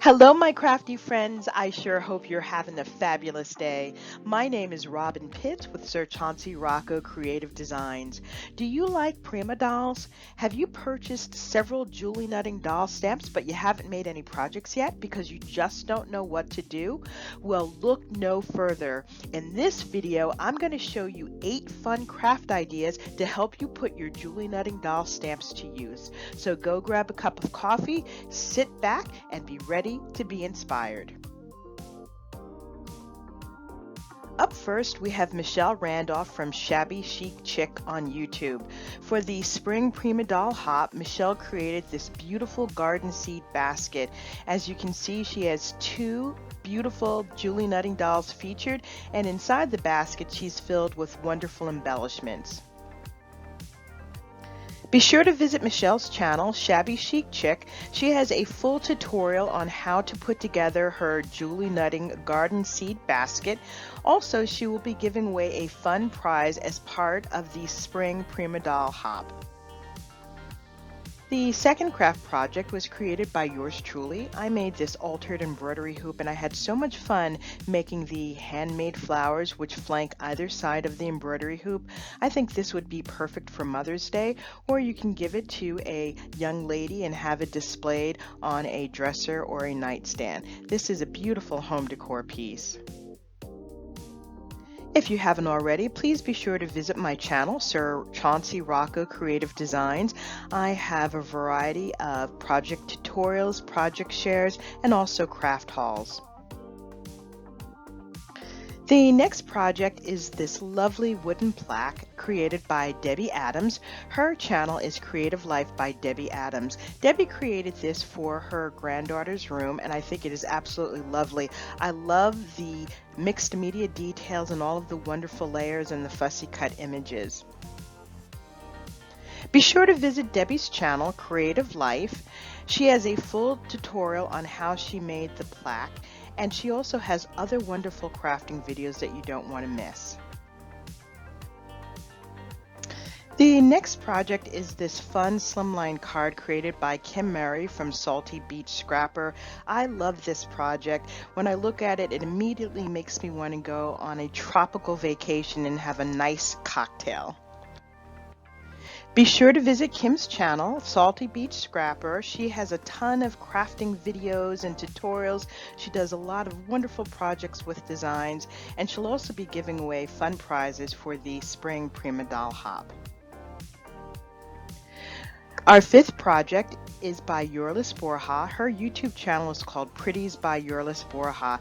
Hello, my crafty friends. I sure hope you're having a fabulous day. My name is Robyn Pitts with Sir Chauncey Rocco Creative Designs. Do you like Prima Dolls? Have you purchased several Julie Nutting doll stamps but you haven't made any projects yet because you just don't know what to do? Well, look no further. In this video, I'm going to show you 8 fun craft ideas to help you put your Julie Nutting doll stamps to use. So go grab a cup of coffee, sit back, and be ready to be inspired. Up first, we have Michelle Randolph from Shabby, Chic, Chik on YouTube. For the Spring Prima Doll Hop, Michelle created this beautiful garden seed basket. As you can see, she has 2 beautiful Julie Nutting dolls featured, and inside the basket she's filled with wonderful embellishments. Be sure to visit Michelle's channel, Shabby Chic Chick. She has a full tutorial on how to put together her Julie Nutting garden seed basket. Also, she will be giving away a fun prize as part of the Spring Prima Doll Hop. The second craft project was created by yours truly. I made this altered embroidery hoop and I had so much fun making the handmade flowers which flank either side of the embroidery hoop. I think this would be perfect for Mother's Day, or you can give it to a young lady and have it displayed on a dresser or a nightstand. This is a beautiful home decor piece. If you haven't already, please be sure to visit my channel, Sir Chauncey Rocco Creative Designs. I have a variety of project tutorials, project shares, and also craft hauls. The next project is this lovely wooden plaque created by Debbie Adams. Her channel is Creative Life by Debbie Adams. Debbie created this for her granddaughter's room and I think it is absolutely lovely. I love the mixed media details and all of the wonderful layers and the fussy cut images. Be sure to visit Debbie's channel, Creative Life. She has a full tutorial on how she made the plaque, and she also has other wonderful crafting videos that you don't want to miss. The next project is this fun slimline card created by Kim Murray from Salty Beach Scrapper. I love this project. When I look at it, it immediately makes me want to go on a tropical vacation and have a nice cocktail. Be sure to visit Kim's channel, Salty Beach Scrapper. She has a ton of crafting videos and tutorials. She does a lot of wonderful projects with designs, and she'll also be giving away fun prizes for the Spring Prima Doll Hop. Our 5th project is by Yorlis Borja. Her YouTube channel is called Pretties by Yorlis Borja.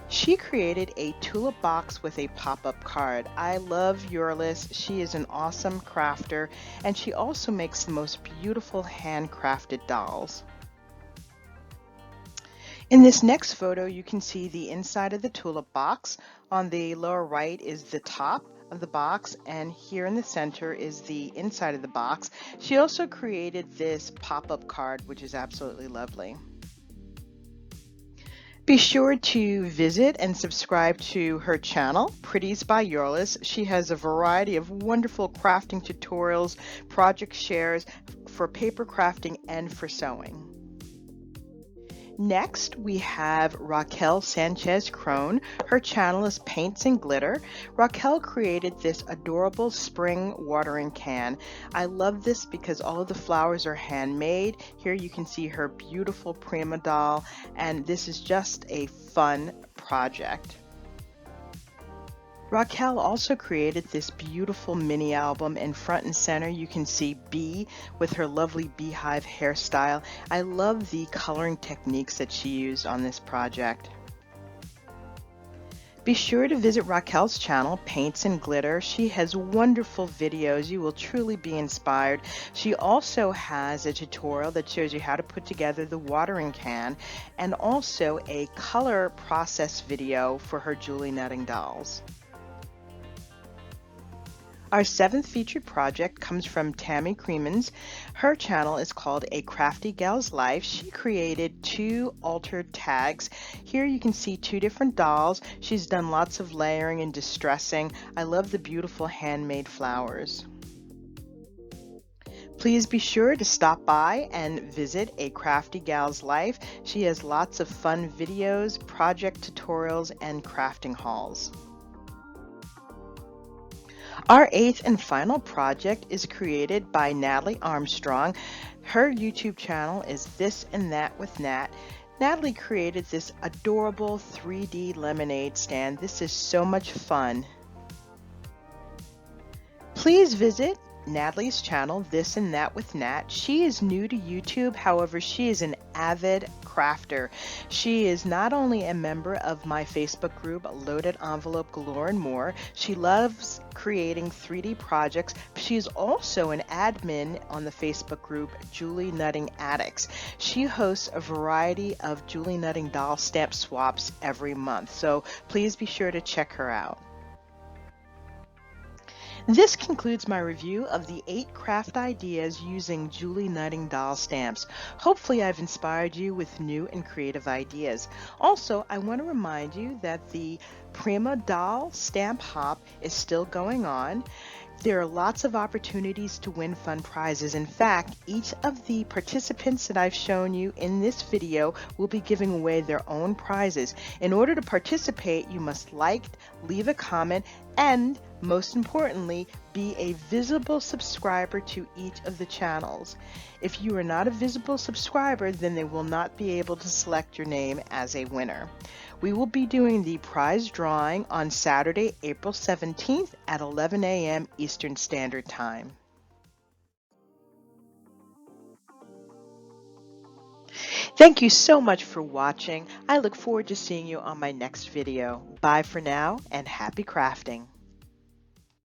She created a tulip box with a pop-up card. I love Yorlis. She is an awesome crafter, and she also makes the most beautiful handcrafted dolls. In this next photo, you can see the inside of the tulip box. On the lower right is the top of the box, and here in the center is the inside of the box. She also created this pop-up card, which is absolutely lovely. Be sure to visit and subscribe to her channel, Pretties by Yorlis. She has a variety of wonderful crafting tutorials, project shares for paper crafting and for sewing. Next, we have Raquel SANCHEZ-KROHN. Her channel is Paints and Glitter. Raquel created this adorable spring watering can. I love this because all of the flowers are handmade. Here you can see her beautiful Prima doll, and this is just a fun project. Raquel also created this beautiful mini album. In front and center you can see Bee with her lovely beehive hairstyle. I love the coloring techniques that she used on this project. Be sure to visit Raquel's channel, Paints and Glitter. She has wonderful videos. You will truly be inspired. She also has a tutorial that shows you how to put together the watering can, and also a color process video for her Julie Nutting dolls. Our 7th featured project comes from Tammi Cremeans. Her channel is called A Crafty Gal's Life. She created 2 altered tags. Here you can see 2 different dolls. She's done lots of layering and distressing. I love the beautiful handmade flowers. Please be sure to stop by and visit A Crafty Gal's Life. She has lots of fun videos, project tutorials, and crafting hauls. Our eighth and final project is created by Natalie Armstrong. Her YouTube channel is This and That with Nat. Natalie created this adorable 3D lemonade stand. This is so much fun. Please visit Natalie's channel, This and That with Nat. She is new to YouTube, however, she is an avid crafter. She is not only a member of my Facebook group, Loaded Envelope Galore and More, she loves creating 3D projects. She is also an admin on the Facebook group, Julie Nutting Addicts. She hosts a variety of Julie Nutting doll stamp swaps every month, so please be sure to check her out. This concludes my review of the 8 craft ideas using Julie Nutting doll stamps. Hopefully I've inspired you with new and creative ideas. Also, I want to remind you that the Prima Doll Stamp Hop is still going on. There are lots of opportunities to win fun prizes. In fact, each of the participants that I've shown you in this video will be giving away their own prizes. In order to participate, you must like, leave a comment, and most importantly, be a visible subscriber to each of the channels. If you are not a visible subscriber, then they will not be able to select your name as a winner. We will be doing the prize drawing on Saturday, April 17th at 11 a.m. Eastern Standard Time. Thank you so much for watching. I look forward to seeing you on my next video. Bye for now and happy crafting.